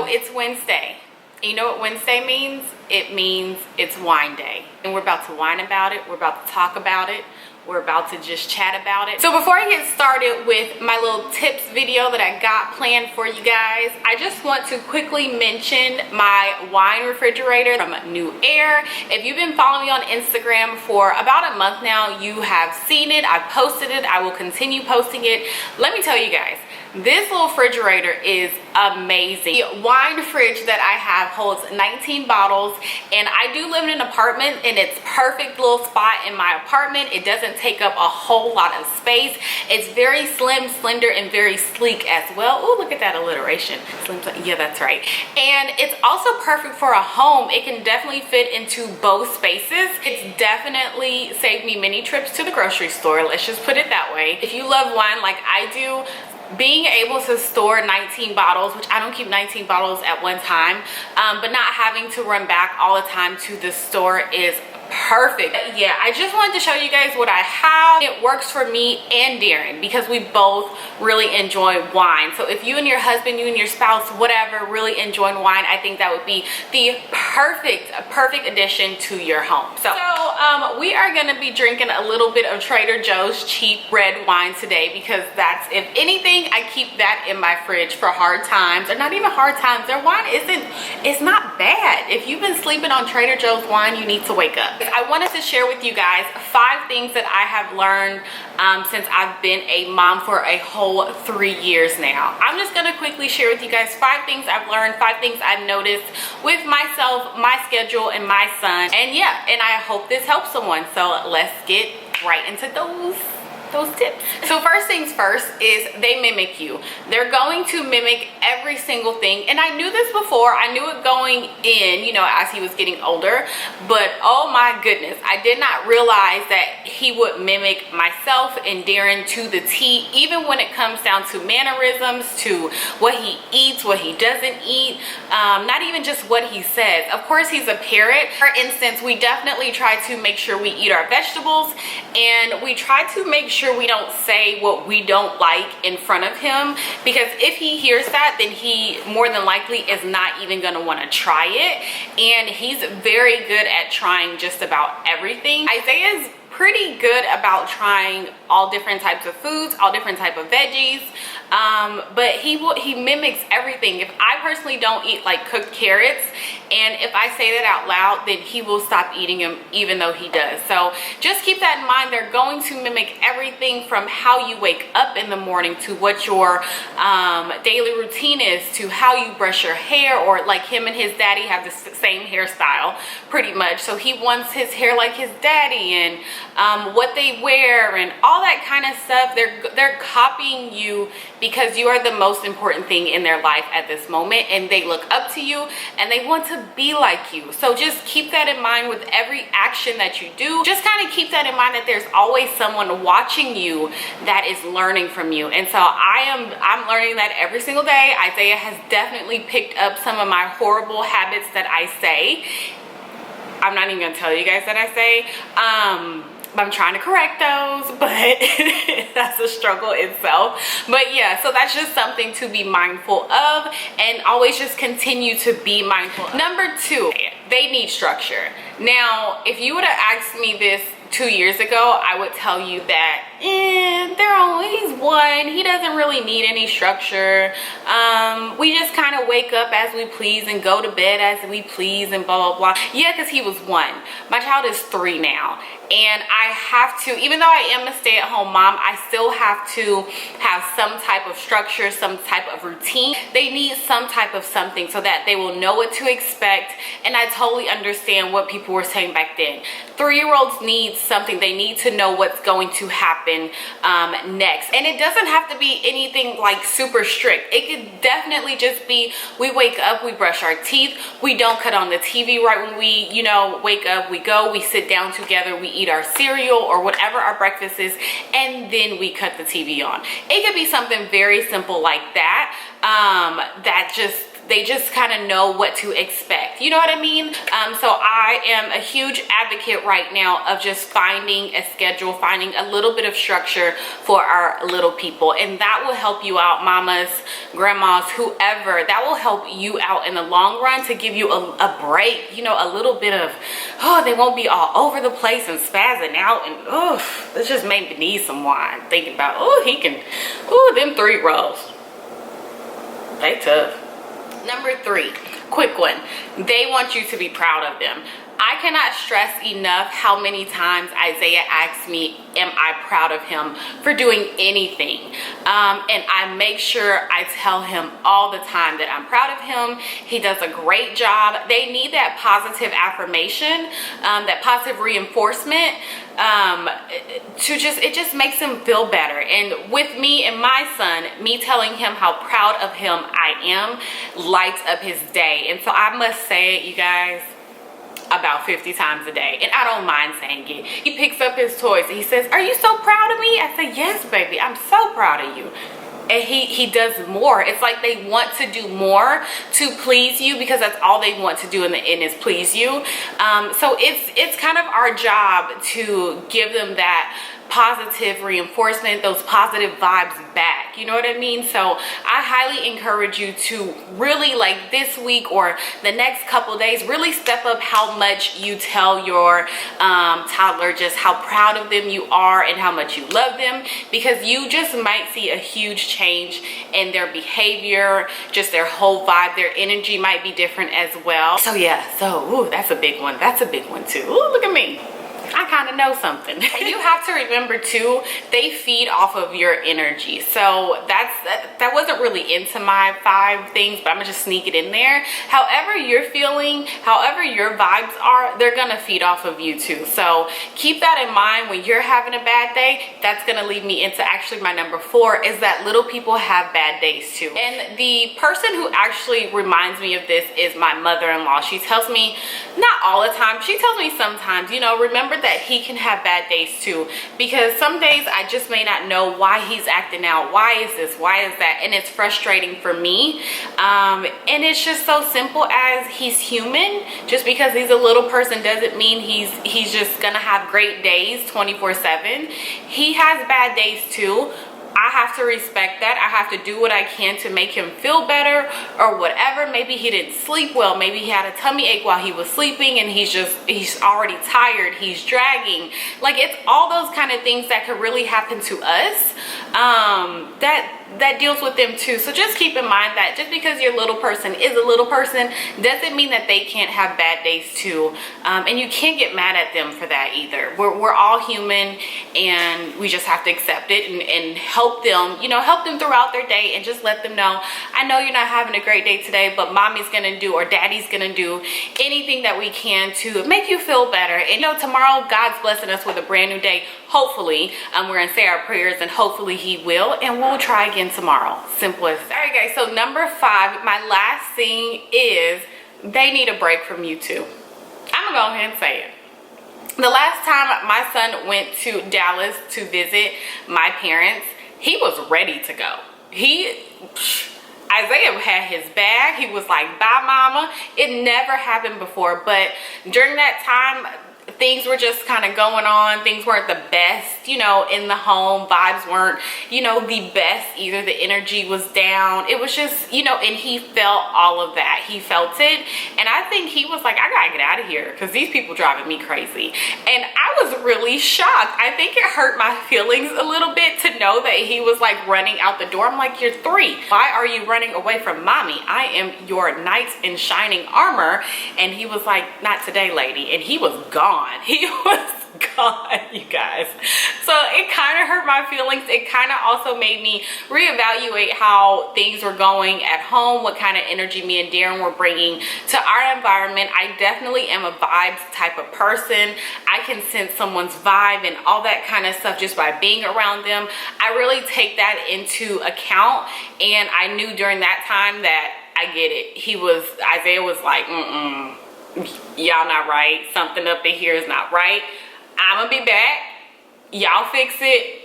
it's Wednesday. You know what Wednesday means? It means it's wine day. And we're about to whine about it. We're about to talk about it. We're about to just chat about it. So before I get started with my little tips video that I got planned for you guys, I just want to quickly mention my wine refrigerator from NewAir. If you've been following me on Instagram for about a month now, you have seen it. I've posted it. I will continue posting it. Let me tell you guys, this little refrigerator is amazing. The wine fridge that I have holds 19 bottles, and I do live in an apartment, and it's perfect little spot in my apartment. It doesn't take up a whole lot of space. It's very slim, slender, and very sleek as well. Oh, look at that alliteration. Slim, yeah, that's right. And it's also perfect for a home. It can definitely fit into both spaces. It's definitely saved me many trips to the grocery store. Let's just put it that way. If you love wine like I do, being able to store 19 bottles, which I don't keep 19 bottles at one time, but not having to run back all the time to the store is perfect. Yeah, I just wanted to show you guys what I have. It works for me and Darren because we both really enjoy wine. So if you and your husband, you and your spouse, whatever, really enjoy wine, I think that would be the perfect addition to your home. So we are going to be drinking a little bit of Trader Joe's cheap red wine today because that's, if anything, I keep that in my fridge for hard times, or not even hard times. Their wine it's not bad. If you've been sleeping on Trader Joe's wine, you need to wake up. I wanted to share with you guys 5 things that I have learned since I've been a mom for a whole 3 years now. I'm just gonna quickly share with you guys 5 things I've learned, 5 things I've noticed with myself, my schedule, and my son. And yeah, and I hope this helps someone. So let's get right into those tips. So first things first is they mimic you. They're going to mimic every single thing. And I knew this before. I knew it going in, you know, as he was getting older. But oh my goodness, I did not realize that he would mimic myself and Darren to the T, even when it comes down to mannerisms, to what he eats, what he doesn't eat, not even just what he says. Of course, he's a parrot. For instance, we definitely try to make sure we eat our vegetables, and we try to make sure we don't say what we don't like in front of him, because if he hears that, then he more than likely is not even going to want to try it. And he's very good at trying just about everything. Isaiah's pretty good about trying all different types of foods, all different type of veggies, but he mimics everything. If I personally don't eat like cooked carrots, and if I say that out loud, then he will stop eating them even though he does. So just keep that in mind. They're going to mimic everything from how you wake up in the morning to what your daily routine is, to how you brush your hair, or like him and his daddy have the same hairstyle pretty much. So he wants his hair like his daddy, and what they wear and all that kind of stuff. They're copying you because you are the most important thing in their life at this moment, and they look up to you and they want to be like you. So just keep that in mind with every action that you do. Just kind of keep that in mind that there's always someone watching you that is learning from you. And so I'm learning that every single day. Isaiah has definitely picked up some of my horrible habits that I say. I'm not even gonna tell you guys that I say. I'm trying to correct those, but that's a struggle itself. But yeah, so that's just something to be mindful of, and always just continue to be mindful of. Number 2, they need structure. Now, if you would have asked me this 2 years ago, I would tell you that he's 1, he doesn't really need any structure. We just kind of wake up as we please and go to bed as we please and blah blah blah. Yeah, because he was 1. My child is 3 now, and I have to, even though I am a stay-at-home mom, I still have to have some type of structure, some type of routine. They need some type of something so that they will know what to expect. And I totally understand what people were saying back then. 3-year-olds need something. They need to know what's going to happen next. And it doesn't have to be anything like super strict. It could definitely just be, we wake up, we brush our teeth, we don't cut on the TV right when we, you know, wake up, we sit down together, we eat our cereal or whatever our breakfast is, and then we cut the TV on. It could be something very simple like that, that just they just kind of know what to expect. You know what I mean? So I am a huge advocate right now of just finding a schedule, finding a little bit of structure for our little people. And that will help you out, mamas, grandmas, whoever. That will help you out in the long run to give you a break, you know, a little bit of, oh, they won't be all over the place and spazzing out. And oh, this just made me need some wine. Thinking about, oh, he can, oh, them 3 rolls. They tough. Number 3, quick one. They want you to be proud of them. I cannot stress enough how many times Isaiah asks me, am I proud of him for doing anything? And I make sure I tell him all the time that I'm proud of him. He does a great job. They need that positive affirmation, that positive reinforcement. It just makes him feel better. And with me and my son, me telling him how proud of him I am lights up his day. And so I must say it, you guys, about 50 times a day, and I don't mind saying it. He picks up his toys and he says, are you so proud of me? I say, yes, baby, I'm so proud of you. And he does more. It's like they want to do more to please you, because that's all they want to do in the end is please you. So it's kind of our job to give them that positive reinforcement, those positive vibes back. You know what I mean? So I highly encourage you to really, like this week or the next couple days, really step up how much you tell your toddler just how proud of them you are and how much you love them, because you just might see a huge change in their behavior, just their whole vibe. Their energy might be different as well. So yeah, ooh, that's a big one. That's a big one too. Ooh, look at me. I kind of know something. And you have to remember too, they feed off of your energy. So that wasn't really into my 5 things, but I'm gonna just sneak it in there. However you're feeling, however your vibes are, they're gonna feed off of you too. So keep that in mind when you're having a bad day. That's gonna lead me into actually my number 4, is that little people have bad days too. And the person who actually reminds me of this is my mother-in-law. She tells me, not all the time, she tells me sometimes, you know, remember that he can have bad days too, because some days I just may not know why he's acting out. Why is this? Why is that? And it's frustrating for me. And it's just so simple as he's human. Just because he's a little person doesn't mean he's just gonna have great days 24/7. He has bad days too. I have to respect that. I have to do what I can to make him feel better or whatever. Maybe he didn't sleep well. Maybe he had a tummy ache while he was sleeping and he's already tired. He's dragging. Like, it's all those kind of things that could really happen to us that deals with them too. So just keep in mind that just because your little person is a little person doesn't mean that they can't have bad days too. And you can't get mad at them for that either. We're all human, and we just have to accept it and help them, you know, help them throughout their day, and just let them know, I know you're not having a great day today, but mommy's gonna do, or daddy's gonna do anything that we can to make you feel better. And you know, tomorrow God's blessing us with a brand new day. Hopefully, we're gonna say our prayers, and hopefully he will, and we'll try again tomorrow. Simple as that. All right guys, so number 5, my last thing is they need a break from you too. I'm gonna go ahead and say it. The last time my son went to Dallas to visit my parents, he was ready to go. Isaiah had his bag. He was like, bye mama. It never happened before, but during that time, things were just kind of going on. Things weren't the best, you know, in the home. Vibes weren't, you know, the best either. The energy was down. It was just, you know, and he felt all of that. He felt it. And I think he was like, I gotta get out of here because these people driving me crazy. And I was really shocked. I think it hurt my feelings a little bit to know that he was like running out the door. I'm like, you're 3. Why are you running away from mommy? I am your knight in shining armor. And he was like, not today, lady. And he was gone. He was gone, you guys. So it kind of hurt my feelings. It kind of also made me reevaluate how things were going at home, what kind of energy me and Darren were bringing to our environment. I definitely am a vibes type of person. I can sense someone's vibe and all that kind of stuff just by being around them. I really take that into account, and I knew during that time that I get it. Isaiah was like, y'all not right. Something up in here is not right. I'm gonna be back. Y'all fix it,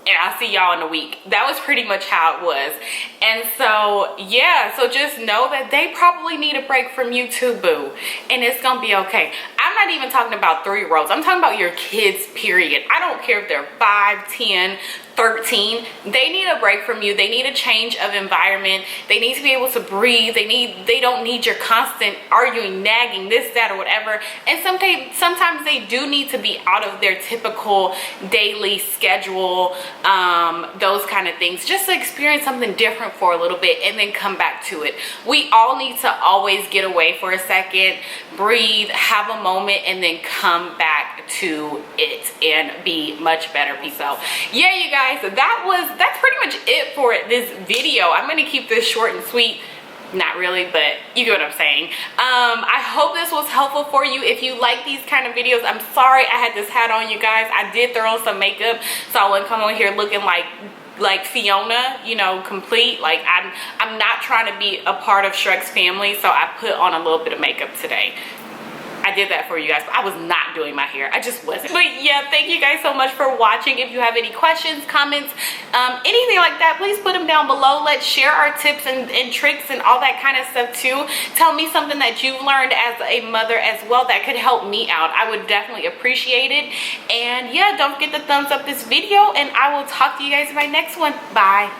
and I'll see y'all in a week. That was pretty much how it was. And so yeah, so just know that they probably need a break from you too, boo, and it's gonna be okay. I'm not even talking about 3-year-olds. I'm talking about your kids, period. I don't care if they're 5, 10, 13. They need a break from you. They need a change of environment. They need to be able to breathe. They don't need your constant arguing, nagging, this, that, or whatever. And sometimes they do need to be out of their typical daily schedule, those kind of things, just to experience something different for a little bit and then come back to it. We all need to always get away for a second, breathe, have a moment, and then come back to it and be much better people. So yeah, you guys, that's pretty much it for this video. I'm gonna keep this short and sweet. Not really, but you get what I'm saying. I hope this was helpful for you. If you like these kind of videos, I'm sorry I had this hat on, you guys. I did throw on some makeup, so I wouldn't come on here looking like Fiona, you know, complete. Like I'm not trying to be a part of Shrek's family, so I put on a little bit of makeup today. I did that for you guys, but I was not doing my hair. I just wasn't. But yeah, thank you guys so much for watching. If you have any questions, comments, anything like that, please put them down below. Let's share our tips and tricks and all that kind of stuff too. Tell me something that you've learned as a mother as well that could help me out. I would definitely appreciate it. And yeah, don't forget to thumbs up this video, and I will talk to you guys in my next one. Bye.